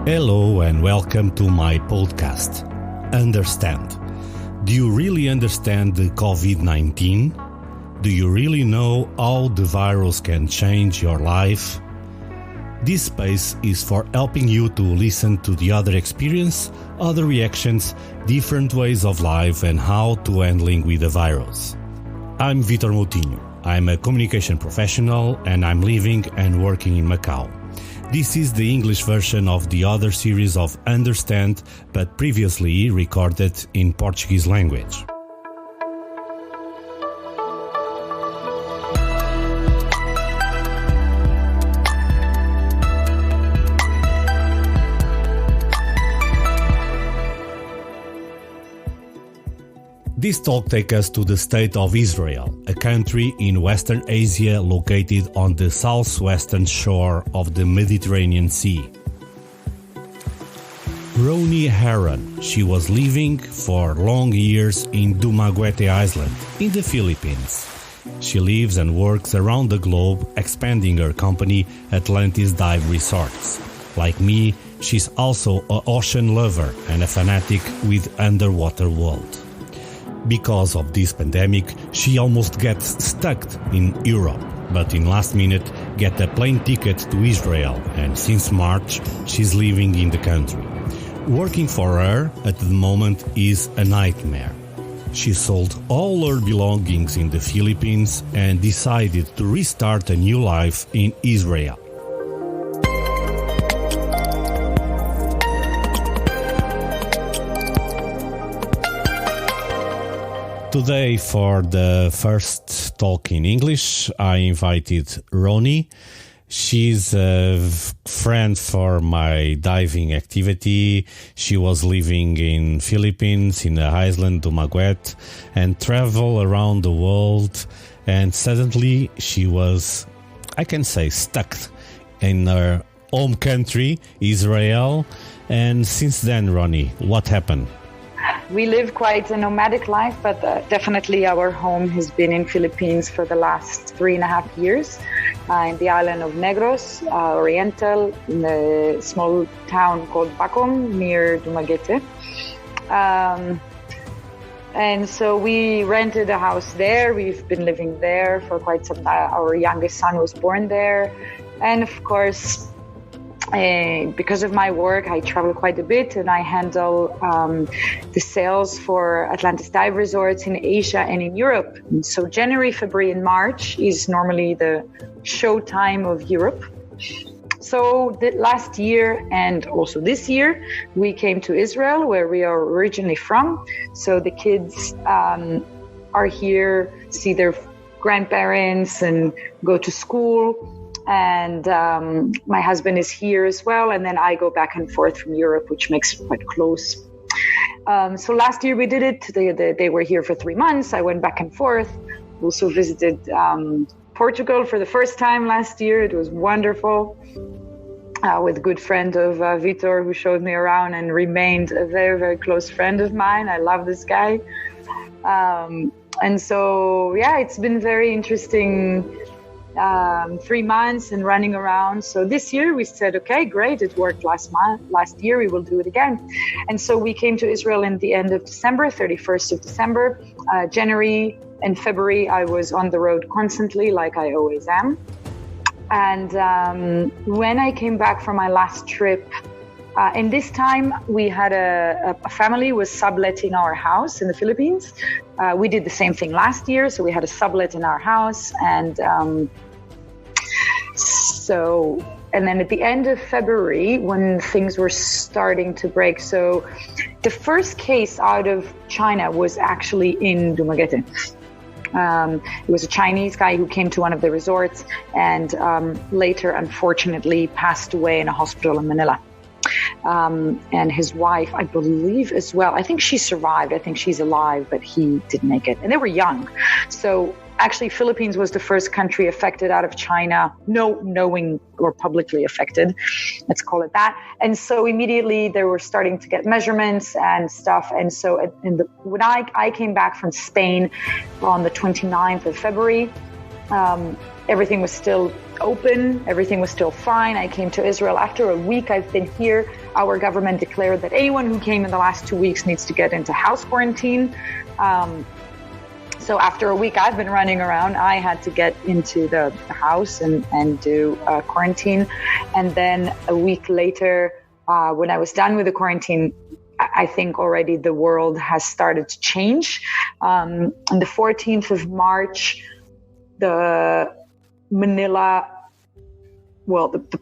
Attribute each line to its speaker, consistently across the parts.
Speaker 1: Hello and welcome to my podcast, Understand. Do you really understand the COVID-19? Do you really know how the virus can change your life? This space is for helping you to listen to the other experience, other reactions, different ways of life and how to handling with the virus. I'm Vitor Moutinho. I'm a communication professional and I'm living and working in Macau. This is the English version of the other series of Understand, but previously recorded in Portuguese language. This talk takes us to the state of Israel, a country in Western Asia located on the southwestern shore of the Mediterranean Sea. Roni AHARON, she was living for long years in Dumaguete Island, in the Philippines. She lives and works around the globe, expanding her company Atlantis Dive Resorts. Like me, she's also an ocean lover and a fanatic with underwater world. Because of this pandemic, she almost gets stuck in Europe, but in last minute get a plane ticket to Israel, and since March she's living in the country. Working for her at the moment is a nightmare. She sold all her belongings in the Philippines and decided to restart a new life in Israel. Today, for the first talk in English, I invited Roni. She's a friend for my diving activity. She was living in Philippines, in the island Dumaguete, and travel around the world. And suddenly she was, I can say, stuck in her home country, Israel. And since then, Roni, what happened?
Speaker 2: We live quite a nomadic life, but definitely our home has been in Philippines for the last 3.5 years, in the island of Negros, Oriental, in a small town called Bacom, near Dumaguete. And so we rented a house there. We've been living there for quite some time. Our youngest son was born there. And of course, because of my work, I travel quite a bit and I handle the sales for Atlantis Dive Resorts in Asia and in Europe. And so January, February, and March is normally the show time of Europe. So the last year and also this year, we came to Israel, where we are originally from. So the kids are here, see their grandparents and go to school. And my husband is here as well. And then I go back and forth from Europe, which makes it quite close. So last year we did it. They were here for 3 months. I went back and forth. Also visited Portugal for the first time last year. It was wonderful. With a good friend of Vitor, who showed me around and remained a very, very close friend of mine. I love this guy. And so, yeah, it's been very interesting 3 months and running around. So this year we said, okay, great. It worked last year. We will do it again. And so we came to Israel in the end of December, 31st of December. January and February, I was on the road constantly, like I always am. And when I came back from my last trip, and this time we had a family was subletting our house in the Philippines. We did the same thing last year. So we had a sublet in our house. And then at the end of February, when things were starting to break, so the first case out of China was actually in Dumaguete. It was a Chinese guy who came to one of the resorts and later, unfortunately, passed away in a hospital in Manila. And his wife, I believe as well, I think she survived. I think she's alive, but he didn't make it. And they were young. So actually, Philippines was the first country affected out of China, knowing or publicly affected, let's call it that. And so immediately they were starting to get measurements and stuff. And so when I came back from Spain on the 29th of February, everything was still open, everything was still fine. I came to Israel. After a week I've been here, our government declared that anyone who came in the last 2 weeks needs to get into house quarantine. So after a week I've been running around, I had to get into the house and do quarantine. And then a week later, when I was done with the quarantine, I think already the world has started to change. On the 14th of March, the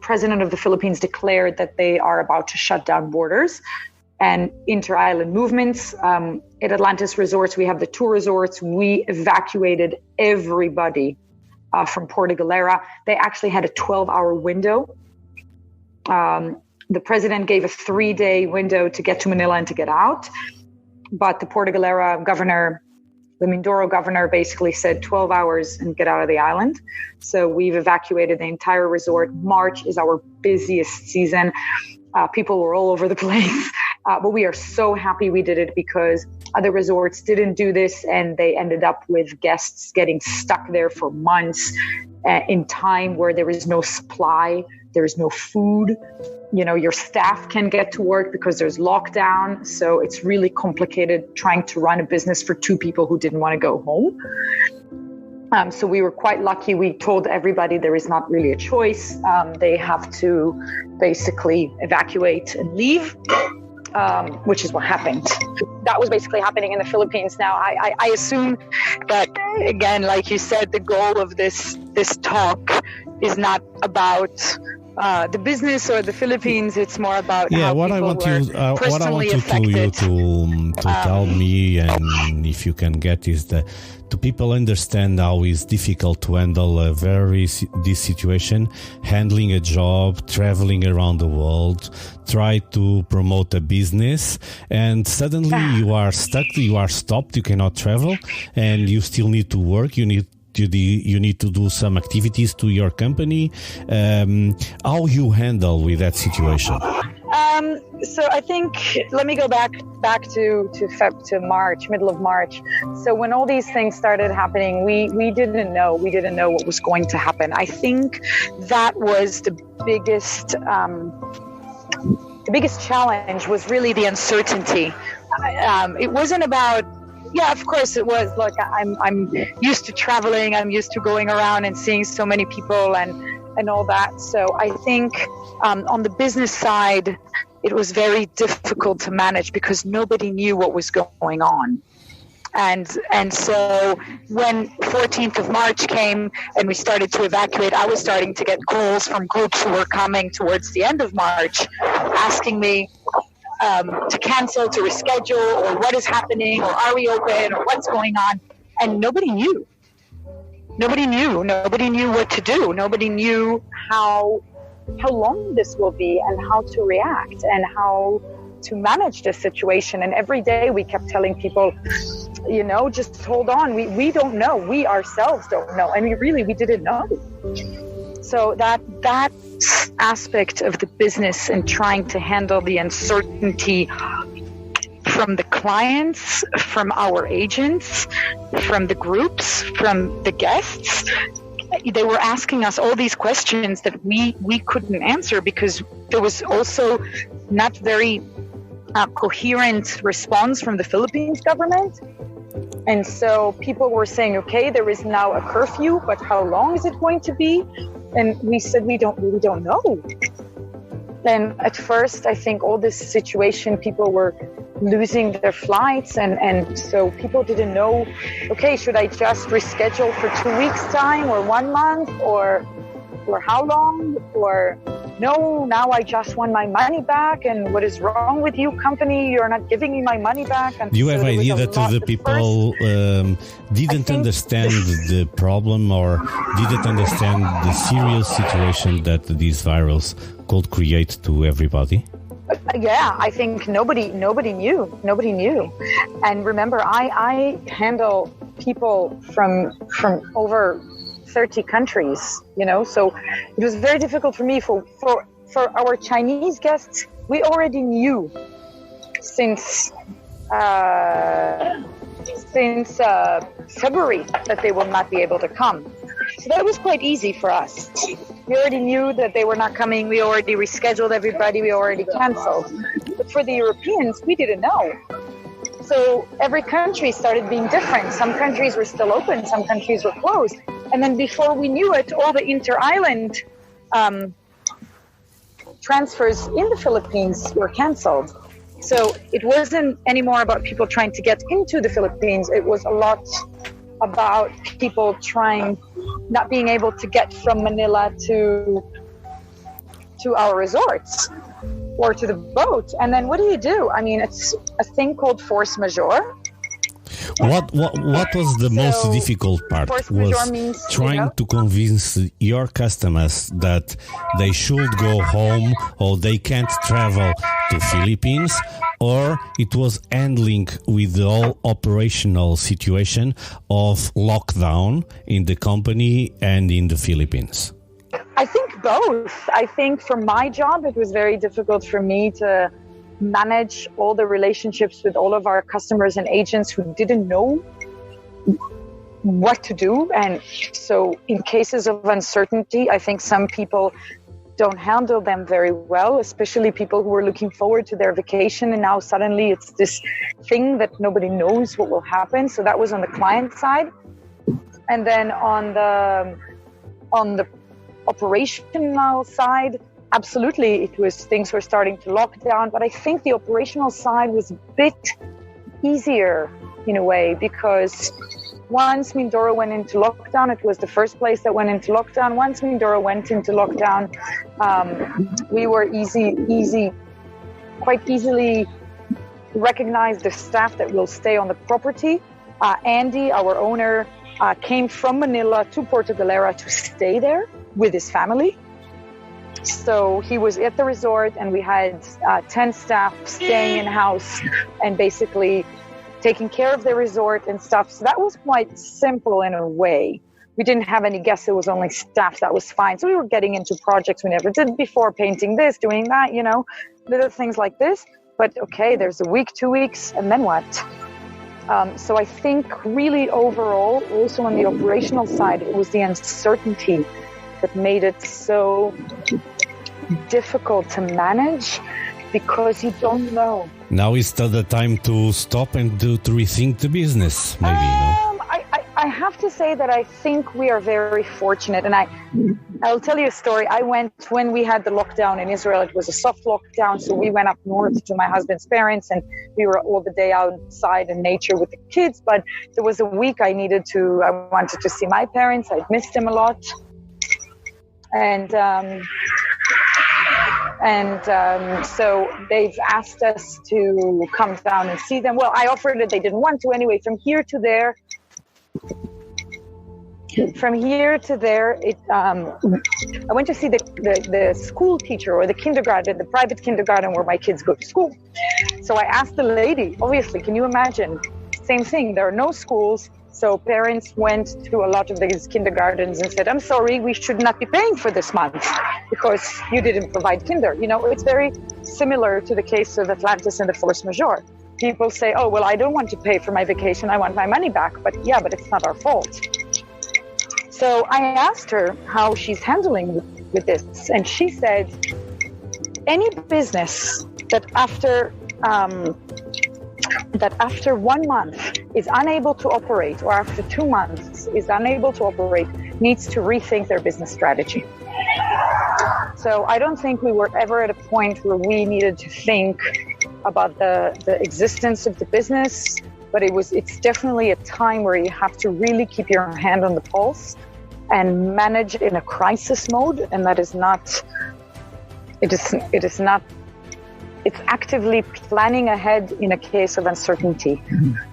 Speaker 2: president of the Philippines declared that they are about to shut down borders and inter-island movements. At Atlantis Resorts, we have the two resorts. We evacuated everybody from Porto Galera. They actually had a 12-hour window. The president gave a 3-day window to get to Manila and to get out. But the Porto Galera governor, the Mindoro governor, basically said 12 hours and get out of the island. So we've evacuated the entire resort. March is our busiest season. People were all over the place. But we are so happy we did it because other resorts didn't do this and they ended up with guests getting stuck there for months in time where there is no supply, there is no food. You know, your staff can't get to work because there's lockdown. So it's really complicated trying to run a business for two people who didn't want to go home. So we were quite lucky. We told everybody there is not really a choice. They have to basically evacuate and leave, which is what happened. That was basically happening in the Philippines. Now, I assume that, again, like you said, the goal of this talk is not about the business or the Philippines. It's more about how
Speaker 1: what I
Speaker 2: people
Speaker 1: want
Speaker 2: were
Speaker 1: you,
Speaker 2: personally affected.
Speaker 1: to tell me, and if you can get, is that do people understand how it's difficult to handle this situation, handling a job, traveling around the world, try to promote a business, and suddenly you are stuck, you are stopped, you cannot travel, and you still need to work, you need to do some activities to your company. How you handle with that situation?
Speaker 2: So I think, let me go back to March, middle of March. So when all these things started happening, we didn't know what was going to happen. I think that was the biggest challenge was really the uncertainty. It wasn't about, yeah, of course it was. Look, I'm used to traveling. I'm used to going around and seeing so many people and all that. So I think on the business side, it was very difficult to manage because nobody knew what was going on. And so when 14th of March came and we started to evacuate, I was starting to get calls from groups who were coming towards the end of March asking me to cancel, to reschedule, or what is happening, or are we open, or what's going on. And nobody knew. Nobody knew what to do. Nobody knew how long this will be and how to react and how to manage this situation. And every day we kept telling people, just hold on. We don't know. We ourselves don't know. I mean, really, we didn't know. So that aspect of the business and trying to handle the uncertainty from the clients, from our agents, from the groups, from the guests, they were asking us all these questions that we couldn't answer because there was also not very coherent response from the Philippines government. And so people were saying, okay, there is now a curfew, but how long is it going to be? And we said, we really don't know. And at first, I think all this situation, people were losing their flights. And so people didn't know, okay, should I just reschedule for 2 weeks time or 1 month or how long? Or no, now I just want my money back. And what is wrong with you, company? You're not giving me my money back. And
Speaker 1: do you have idea that the people didn't understand the problem or didn't understand the serious situation that this virus could create to everybody?
Speaker 2: Yeah, I think nobody knew. And remember, I handle people from over 30 countries, so it was very difficult for me. For our Chinese guests, we already knew since February that they will not be able to come. So that was quite easy for us. We already knew that they were not coming. We already rescheduled everybody. We already canceled. But for the Europeans, we didn't know. So every country started being different. Some countries were still open. Some countries were closed. And then before we knew it, all the inter-island transfers in the Philippines were canceled. So it wasn't anymore about people trying to get into the Philippines. It was a lot about people not being able to get from Manila to our resorts or to the boat. And then what do? I mean, it's a thing called force majeure.
Speaker 1: What was the most difficult part? Was trying to convince your customers that they should go home or they can't travel to Philippines, or it was handling with the whole operational situation of lockdown in the company and in the Philippines?
Speaker 2: I think both. I think for my job, it was very difficult for me to manage all the relationships with all of our customers and agents who didn't know what to do. And so in cases of uncertainty, I think some people don't handle them very well, especially people who are looking forward to their vacation. And now suddenly it's this thing that nobody knows what will happen. So that was on the client side. And then on the operational side, absolutely, things were starting to lock down, but I think the operational side was a bit easier in a way, because once Mindoro went into lockdown, it was the first place that went into lockdown. Once Mindoro went into lockdown, we were quite easily recognized the staff that will stay on the property. Andy, our owner, came from Manila to Puerto Galera to stay there with his family. So he was at the resort, and we had 10 staff staying in-house and basically taking care of the resort and stuff. So that was quite simple in a way. We didn't have any guests. It was only staff. That was fine. So we were getting into projects we never did before, painting this, doing that, little things like this. But okay, there's a week, 2 weeks, and then what? So I think really overall, also on the operational side, it was the uncertainty that made it so difficult to manage, because you don't know.
Speaker 3: Now is the time to stop and to rethink the business, maybe,
Speaker 2: I have to say that I think we are very fortunate, and I'll tell you a story. I went when we had the lockdown in Israel. It was a soft lockdown, so we went up north to my husband's parents, and we were all the day outside in nature with the kids. But there was a week I wanted to see my parents. I'd missed them a lot, and so they've asked us to come down and see them. Well, I offered it. They didn't want to anyway. From here to there, I went to see the school teacher, or the kindergarten, the private kindergarten where my kids go to school. So I asked the lady, obviously, can you imagine? Same thing. There are no schools. So parents went to a lot of these kindergartens and said, I'm sorry, we should not be paying for this month because you didn't provide kinder. It's very similar to the case of Atlantis and the force majeure. People say, oh, well, I don't want to pay for my vacation. I want my money back. But it's not our fault. So I asked her how she's handling with this. And she said, any business that after 1 month is unable to operate, or after 2 months is unable to operate, needs to rethink their business strategy. So I don't think we were ever at a point where we needed to think about the existence of the business, but it's definitely a time where you have to really keep your hand on the pulse and manage in a crisis mode, and that is not, it's actively planning ahead in a case of uncertainty.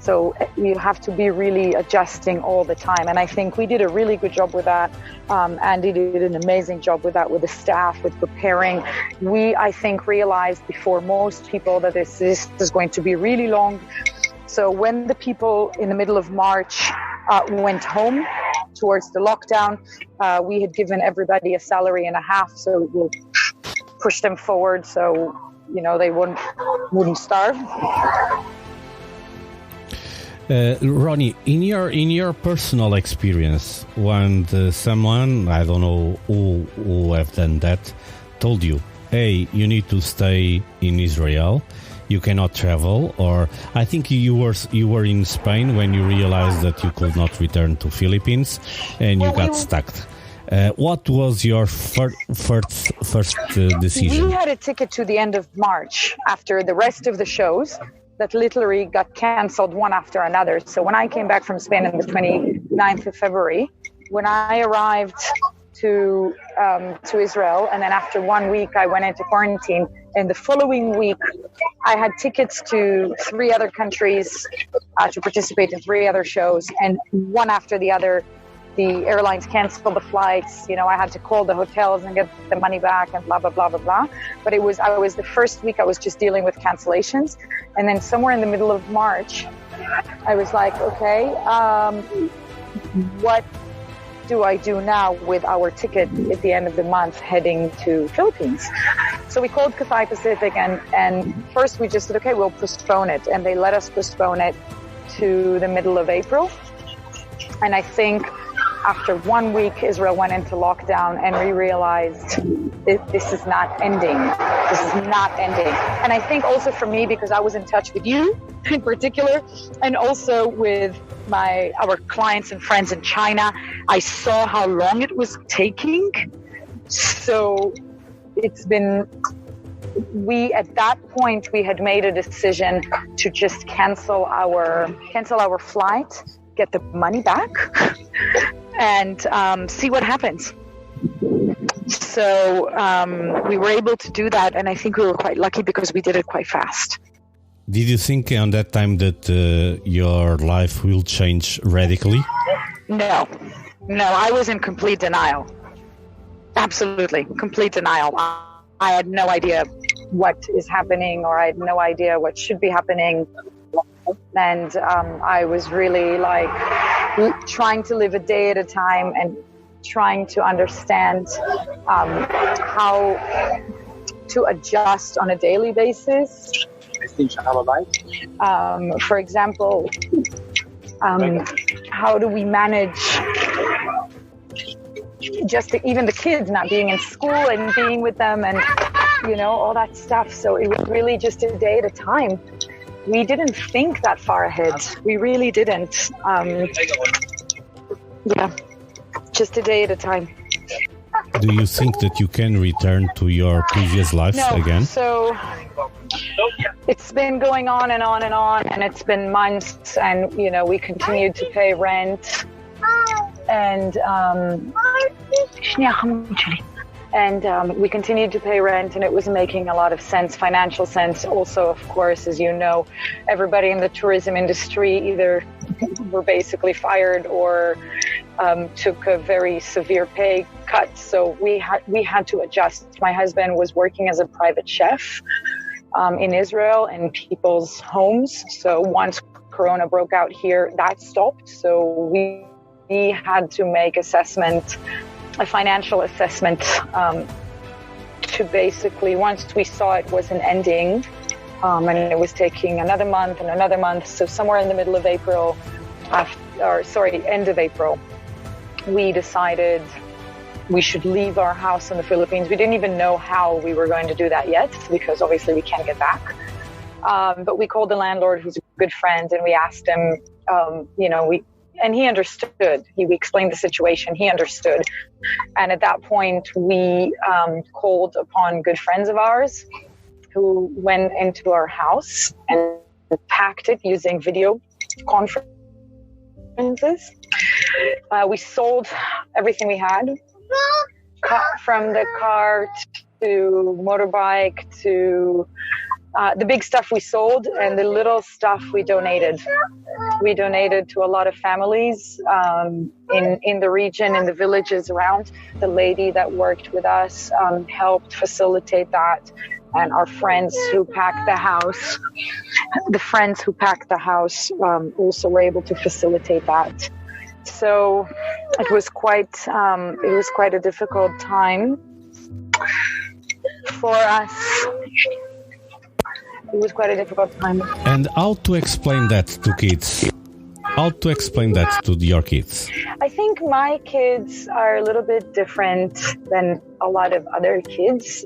Speaker 2: So you have to be really adjusting all the time. And I think we did a really good job with that. Andy did an amazing job with that, with the staff, with preparing. We, I think, realized before most people that this is going to be really long. So when the people in the middle of March went home towards the lockdown, we had given everybody a salary and a half. So we'll push them forward. So they wouldn't starve.
Speaker 3: Roni, in your personal experience, when someone, I don't know who have done that, told you, hey, you need to stay in Israel, you cannot travel, or I think you were in Spain when you realized that you could not return to Philippines and you got stuck. What was your first decision?
Speaker 2: We had a ticket to the end of March after the rest of the shows that literally got canceled one after another. So when I came back from Spain on the 29th of February, when I arrived to Israel, and then after 1 week I went into quarantine, and the following week I had tickets to 3 other countries to participate in 3 other shows, and one after the other the airlines canceled the flights. I had to call the hotels and get the money back and blah, blah, blah, blah, blah. But I was the first week I was just dealing with cancellations. And then somewhere in the middle of March, I was like, okay, what do I do now with our ticket at the end of the month heading to Philippines? So we called Cathay Pacific and first we just said, okay, we'll postpone it. And they let us postpone it to the middle of April. And I think after 1 week, Israel went into lockdown and we realized this is not ending. This is not ending. And I think also for me, because I was in touch with you in particular, and also with our clients and friends in China, I saw how long it was taking. So at that point, we had made a decision to just cancel our flight, get the money back, and see what happens. So we were able to do that, and I think we were quite lucky because we did it quite fast.
Speaker 3: Did you think on that time that your life will change radically?
Speaker 2: No, I was in complete denial. Absolutely, complete denial. I had no idea what is happening, or I had no idea what should be happening. And I was really trying to live a day at a time and trying to understand how to adjust on a daily basis. For example, how do we manage even the kids not being in school and being with them and, all that stuff. So it was really just a day at a time. We didn't think that far ahead. We really didn't. Just a day at a time.
Speaker 3: Do you think that you can return to your previous life again?
Speaker 2: So it's been going on and on and on, and it's been months, and we continued to pay rent, and we continued to pay rent, and it was making a lot of sense, financial sense. Also, of course, as you know, everybody in the tourism industry either were basically fired or took a very severe pay cut. So we had to adjust. My husband was working as a private chef in Israel in people's homes. So once Corona broke out here, that stopped. So we had to make a financial assessment to basically, once we saw it wasn't ending, and it was taking another month and another month. So somewhere in the middle of April, end of April, we decided we should leave our house in the Philippines. We didn't even know how we were going to do that yet, because obviously we can't get back. But we called the landlord, who's a good friend, and we asked him, and he understood. We explained the situation. He understood. And at that point, we called upon good friends of ours who went into our house and packed it using video conferences. We sold everything we had, from the car to motorbike to the big stuff we sold, and the little stuff we donated. We donated to a lot of families in the region, in the villages around. The lady that worked with us helped facilitate that, and our friends who packed the house, also were able to facilitate that. So it was quite a difficult time for us. It was quite a difficult time.
Speaker 3: And how to explain that to kids? How to explain that to your kids?
Speaker 2: I think my kids are a little bit different than a lot of other kids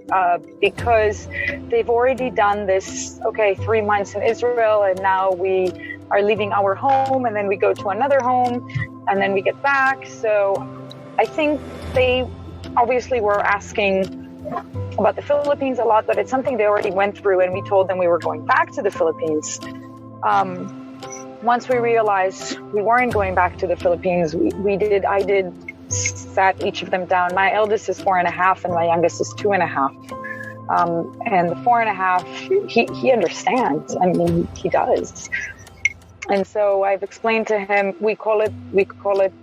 Speaker 2: because they've already done this, 3 months in Israel, and now we are leaving our home, and then we go to another home, and then we get back. So I think they obviously were asking about the Philippines a lot, but it's something they already went through, and we told them we were going back to the Philippines. Once we realized we weren't going back to the Philippines, I did sat each of them down. My eldest is 4.5 and my youngest is 2.5. And the 4.5, he understands. I mean, he does. And so I've explained to him, we call it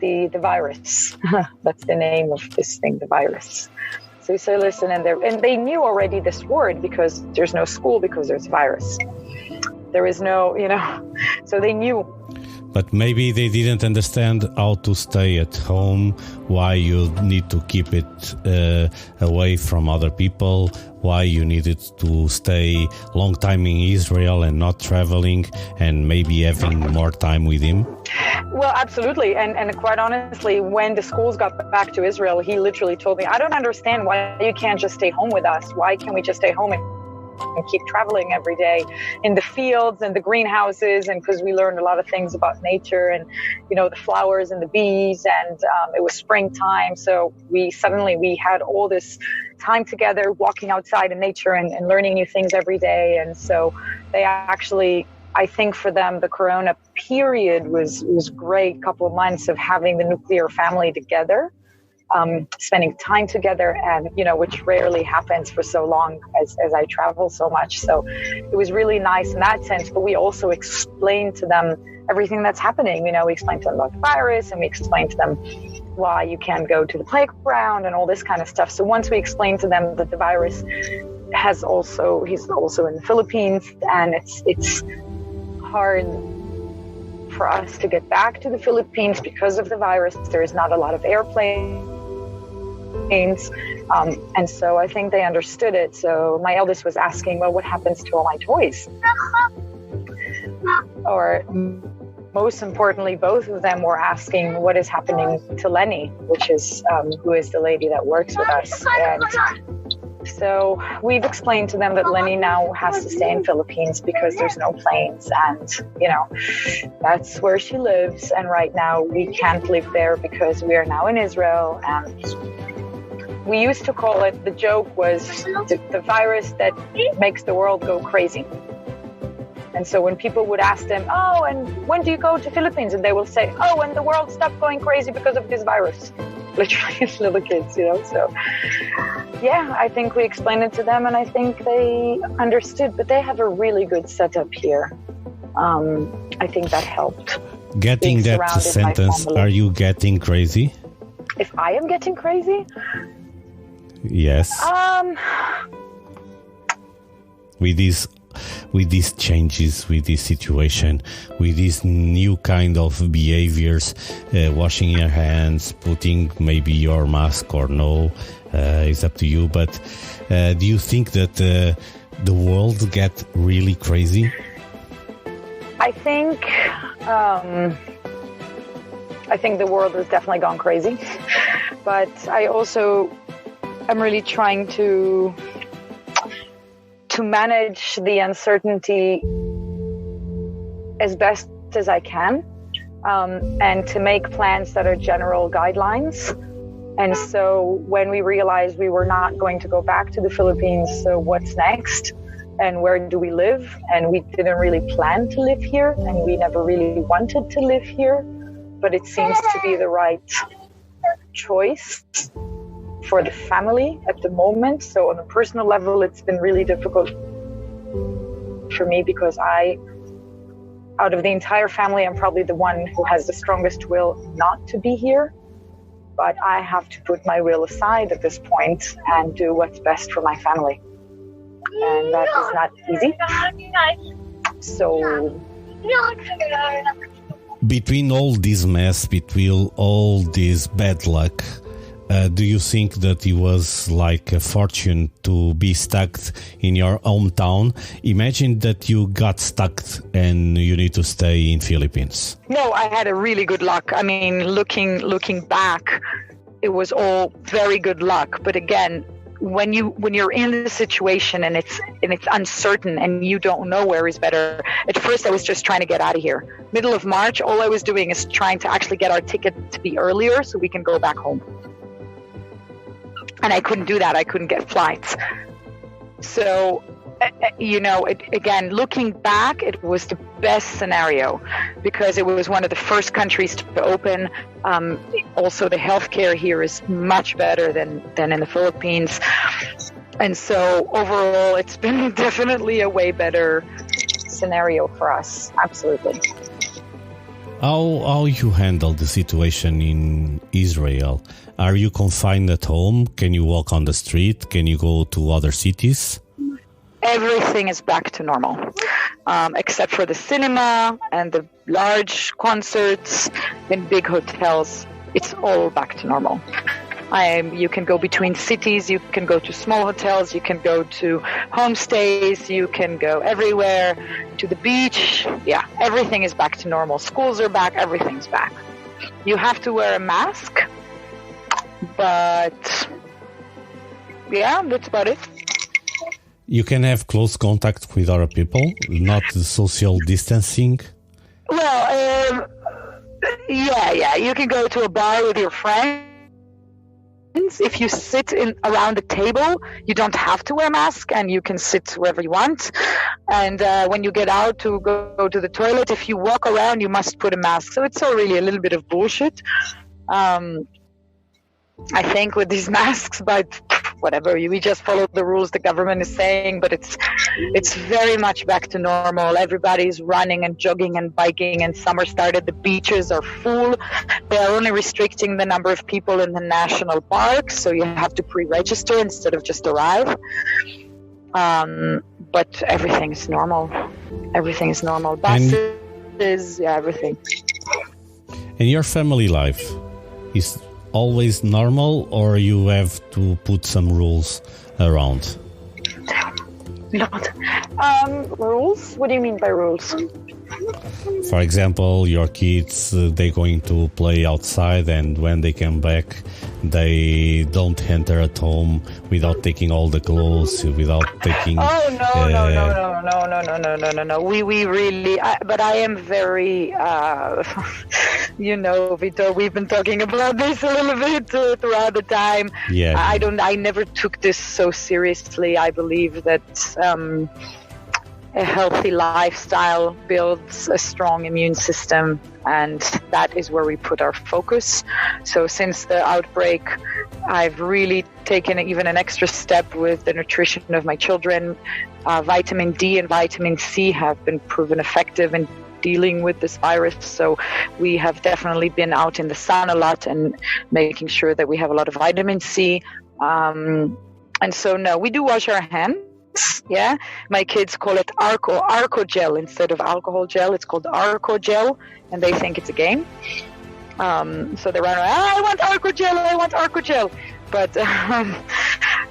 Speaker 2: the virus. That's the name of this thing, the virus. So we say, listen, and they knew already this word because there's no school because there's virus. There is no, so they knew.
Speaker 3: But maybe they didn't understand how to stay at home, why you need to keep it away from other people, why you needed to stay long time in Israel and not traveling and maybe having more time with him.
Speaker 2: Well, absolutely. And quite honestly, when the schools got back to Israel, he literally told me, I don't understand why you can't just stay home with us. Why can't we just stay home and keep traveling every day in the fields and the greenhouses, and because we learned a lot of things about nature and the flowers and the bees, and it was springtime, so we had all this time together walking outside in nature and learning new things every day. And so they actually, I think for them, the Corona period was great, couple of months of having the nuclear family together. Spending time together, and which rarely happens for so long as I travel so much. So it was really nice in that sense. But we also explained to them everything that's happening. We explained to them about the virus, and we explained to them why you can't go to the playground and all this kind of stuff. So once we explained to them that the virus he's also in the Philippines, and it's hard for us to get back to the Philippines because of the virus. There is not a lot of airplanes. And so I think they understood it. So my eldest was asking, well, what happens to all my toys? Or most importantly, both of them were asking what is happening to Lenny, which is who is the lady that works with us. And so we've explained to them that Lenny now has to stay in Philippines because there's no planes, and that's where she lives. And right now we can't live there because we are now in Israel. And we used to call it, the joke was the virus that makes the world go crazy. And so when people would ask them, oh, and when do you go to Philippines? And they will say, oh, when the world stopped going crazy because of this virus. Literally as little kids, So yeah, I think we explained it to them, and I think they understood. But they have a really good setup here. I think that helped.
Speaker 3: Getting that sentence, are you getting crazy?
Speaker 2: If I am getting crazy?
Speaker 3: Yes. With these changes, with this situation, with this new kind of behaviors, washing your hands, putting maybe your mask or no, it's up to you. But do you think that the world get really crazy?
Speaker 2: I think the world has definitely gone crazy, but I also am really trying to manage the uncertainty as best as I can, and to make plans that are general guidelines. And so when we realized we were not going to go back to the Philippines, so what's next? And where do we live? And we didn't really plan to live here, and we never really wanted to live here, but it seems to be the right choice for the family at the moment. So on a personal level, it's been really difficult for me because out of the entire family, I'm probably the one who has the strongest will not to be here. But I have to put my will aside at this point and do what's best for my family. And that is not easy. So
Speaker 3: between all this mess, between all this bad luck, do you think that it was like a fortune to be stuck in your hometown? Imagine that you got stuck and you need to stay in Philippines.
Speaker 2: No, I had a really good luck. I mean, looking back, it was all very good luck. But again, when you're in the situation and it's uncertain and you don't know where is better. At first, I was just trying to get out of here. Middle of March, all I was doing is trying to actually get our ticket to be earlier so we can go back home. And I couldn't do that. I couldn't get flights. So, again, looking back, it was the best scenario because it was one of the first countries to open. Also, the healthcare here is much better than in the Philippines. And so overall, it's been definitely a way better scenario for us. Absolutely.
Speaker 3: How you handle the situation in Israel? Are you confined at home? Can you walk on the street? Can you go to other cities?
Speaker 2: Everything is back to normal, except for the cinema and the large concerts in big hotels. It's all back to normal. You can go between cities, you can go to small hotels, you can go to homestays, you can go everywhere, to the beach. Yeah, everything is back to normal. Schools are back, everything's back. You have to wear a mask, but yeah, that's about it.
Speaker 3: You can have close contact with other people, not the social distancing?
Speaker 2: Well, yeah, you can go to a bar with your friends. If you sit around the table, you don't have to wear a mask and you can sit wherever you want. And when you get out to go to the toilet, if you walk around, you must put a mask. So it's all really a little bit of bullshit, I think, with these masks, but whatever, we just follow the rules the government is saying, but it's very much back to normal. Everybody's running and jogging and biking, and summer started. The beaches are full. They are only restricting the number of people in the national parks, so you have to pre-register instead of just arrive. But everything is normal. Everything is normal. Buses, everything.
Speaker 3: And your family life is always normal, or you have to put some rules around?
Speaker 2: Rules? What do you mean by rules?
Speaker 3: For example, your kids, they're going to play outside, and when they come back, they don't enter at home without taking all the clothes, without taking...
Speaker 2: Oh, no. We really... but I am very... Vito, we've been talking about this a little bit throughout the time.
Speaker 3: Yeah.
Speaker 2: I never took this so seriously. I believe that a healthy lifestyle builds a strong immune system, and that is where we put our focus. So since the outbreak, I've really taken even an extra step with the nutrition of my children. Vitamin D and vitamin C have been proven effective in dealing with this virus, so we have definitely been out in the sun a lot and making sure that we have a lot of vitamin C. And so, no, we do wash our hands. Yeah, my kids call it Arco gel instead of alcohol gel. It's called Arco gel, and they think it's a game. So they run around, I want Arco gel. But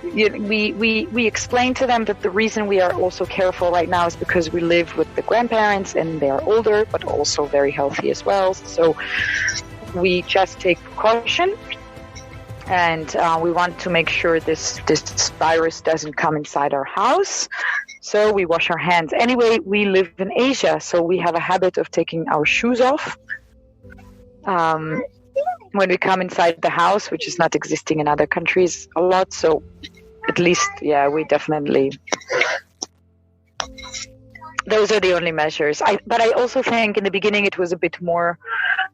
Speaker 2: we explain to them that the reason we are also careful right now is because we live with the grandparents and they are older, but also very healthy as well. So we just take precaution. And we want to make sure this virus doesn't come inside our house. So we wash our hands. Anyway, we live in Asia, so we have a habit of taking our shoes off when we come inside the house, which is not existing in other countries a lot. So at least, yeah, we definitely... Those are the only measures. But I also think in the beginning it was a bit more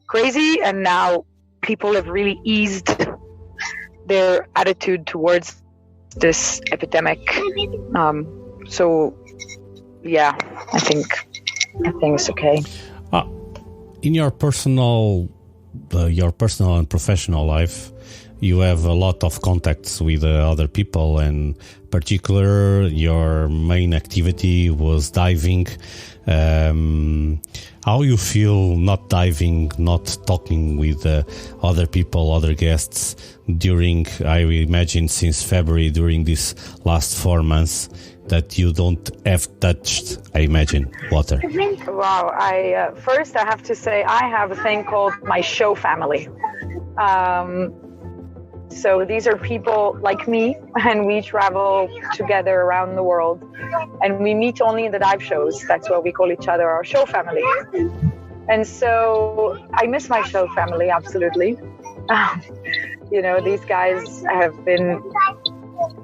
Speaker 2: crazy, and now people have really eased their attitude towards this epidemic. So, yeah, I think it's okay.
Speaker 3: In your personal and professional life, you have a lot of contacts with other people, and particular your main activity was diving. How you feel not diving, not talking with other people, other guests during, I imagine since February, during these last 4 months, that you don't have touched, I imagine, water?
Speaker 2: Wow, first I have to say I have a thing called my show family. So these are people like me, and we travel together around the world, and we meet only in the dive shows. That's why we call each other our show family. And so I miss my show family, absolutely. You know, these guys have been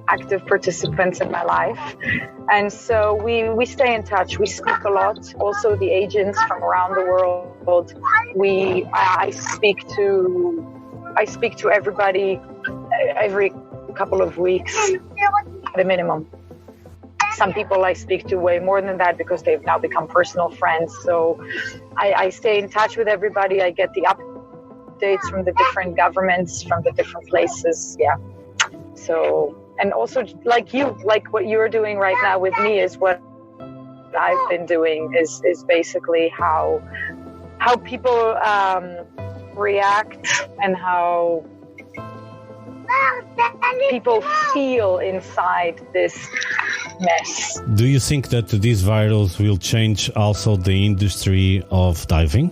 Speaker 2: active participants in my life, and so we stay in touch. We speak a lot. Also, the agents from around the world. I speak to everybody every couple of weeks at a minimum. Some people I speak to way more than that because they've now become personal friends. So I stay in touch with everybody. I get the updates from the different governments, from the different places. Yeah. So, and also like what you're doing right now with me is what I've been doing is basically how people react and how people feel inside this mess.
Speaker 3: Do you think that this virus will change also the industry of diving?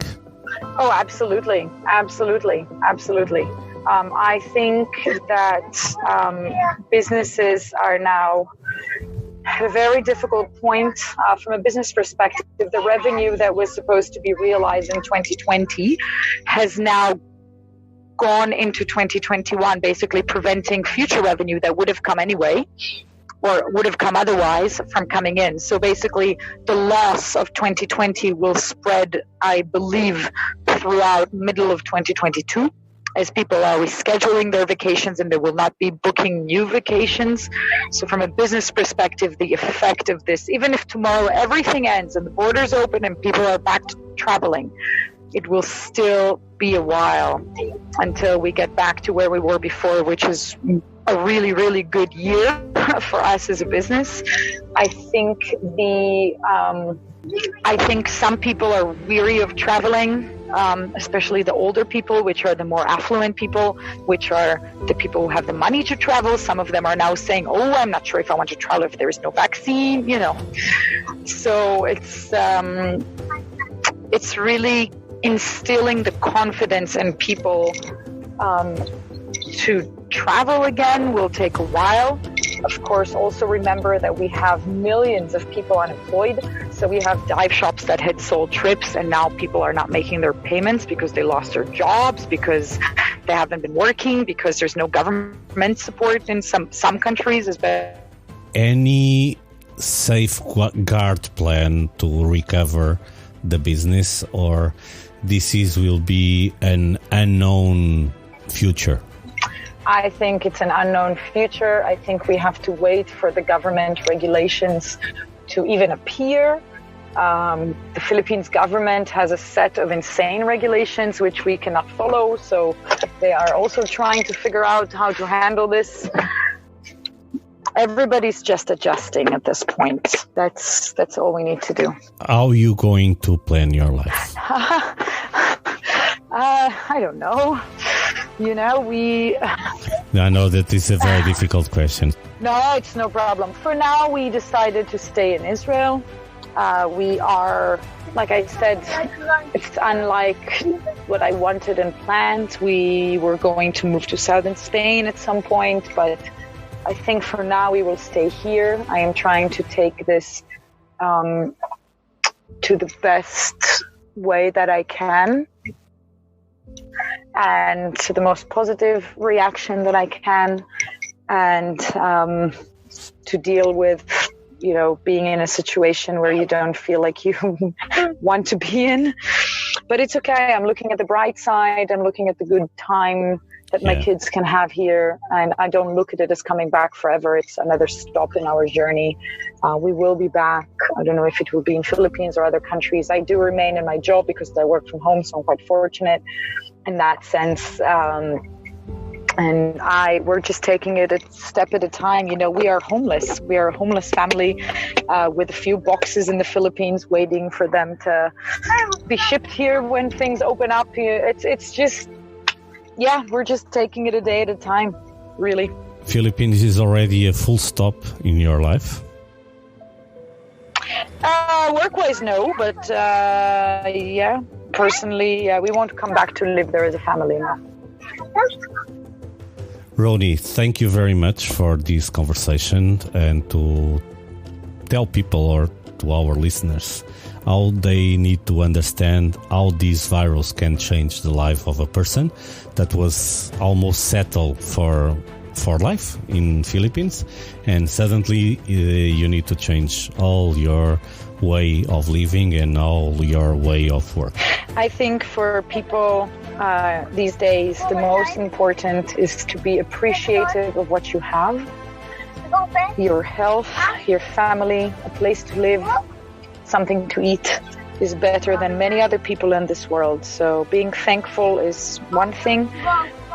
Speaker 2: Oh, absolutely. Absolutely. Absolutely. I think that businesses are now at a very difficult point from a business perspective. The revenue that was supposed to be realized in 2020 has now gone into 2021, basically preventing future revenue that would have come anyway or would have come otherwise from coming in. So basically the loss of 2020 will spread, I believe, throughout middle of 2022 as people are rescheduling their vacations and they will not be booking new vacations. So from a business perspective, the effect of this, even if tomorrow everything ends and the borders open and people are back to traveling, it will still be a while until we get back to where we were before, which is a really, really good year for us as a business. I think some people are weary of traveling, especially the older people, which are the more affluent people, which are the people who have the money to travel. Some of them are now saying, oh, I'm not sure if I want to travel if there is no vaccine, you know. So it's really instilling the confidence in people to travel again will take a while. Of course, also remember that we have millions of people unemployed. So we have dive shops that had sold trips and now people are not making their payments because they lost their jobs, because they haven't been working, because there's no government support in some countries.
Speaker 3: Any safeguard plan to recover the business, or will be an unknown future?
Speaker 2: I think it's an unknown future. I think we have to wait for the government regulations to even appear. The Philippines government has a set of insane regulations which we cannot follow. So they are also trying to figure out how to handle this. Everybody's just adjusting at this point. That's all we need to do.
Speaker 3: How are you going to plan your life?
Speaker 2: I don't know. You know,
Speaker 3: I know that is a very difficult question.
Speaker 2: No, it's no problem. For now, we decided to stay in Israel. We are, like I said, it's unlike what I wanted and planned. We were going to move to southern Spain at some point, but I think for now we will stay here. I am trying to take this to the best way that I can and to the most positive reaction that I can, and to deal with, you know, being in a situation where you don't feel like you want to be in. But it's okay. I'm looking at the bright side. I'm looking at the good time that my kids can have here, and I don't look at it as coming back forever. It's another stop in our journey. We will be back. I don't know if it will be in Philippines or other countries. I do remain in my job because I work from home, so I'm quite fortunate in that sense. and we're just taking it a step at a time. You know, we are homeless. We are a homeless family with a few boxes in the Philippines waiting for them to be shipped here when things open up. It's just, yeah, we're just taking it a day at a time, really.
Speaker 3: Philippines is already a full stop in your life?
Speaker 2: Work-wise, no, but yeah, personally, we won't come back to live there as a family now.
Speaker 3: Roni, thank you very much for this conversation and to tell people or to our listeners how they need to understand how this virus can change the life of a person that was almost settled for life in Philippines, and suddenly you need to change all your way of living and all your way of work.
Speaker 2: I think for people these days, the most important is to be appreciative of what you have. Your health, your family, a place to live, something to eat is better than many other people in this world. So being thankful is one thing.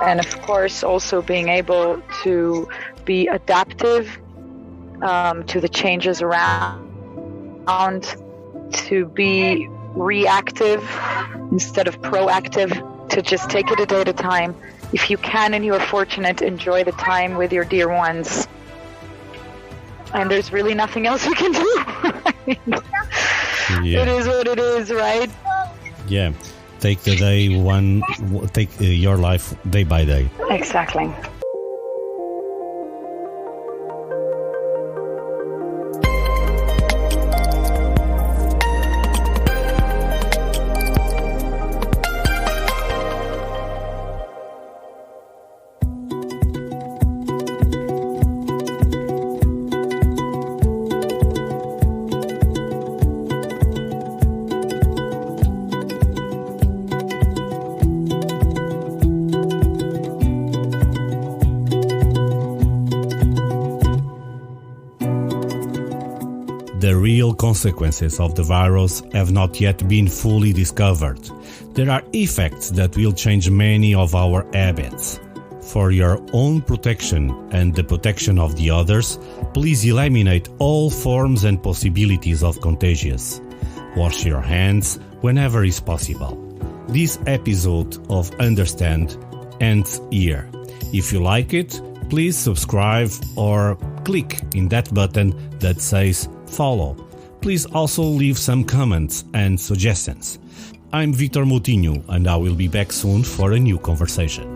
Speaker 2: And of course, also being able to be adaptive to the changes around, to be reactive instead of proactive, to just take it a day at a time. If you can and you are fortunate, enjoy the time with your dear ones. And there's really nothing else we can do.
Speaker 3: Yeah.
Speaker 2: It is what it is, right?
Speaker 3: Yeah. Take the day take your life day by day.
Speaker 2: Exactly.
Speaker 1: The real consequences of the virus have not yet been fully discovered. There are effects that will change many of our habits. For your own protection and the protection of the others, please eliminate all forms and possibilities of contagious. Wash your hands whenever is possible. This episode of Understand ends here. If you like it, please subscribe or click in that button that says follow. Please also leave some comments and suggestions. I'm Vitor Moutinho, and I will be back soon for a new conversation.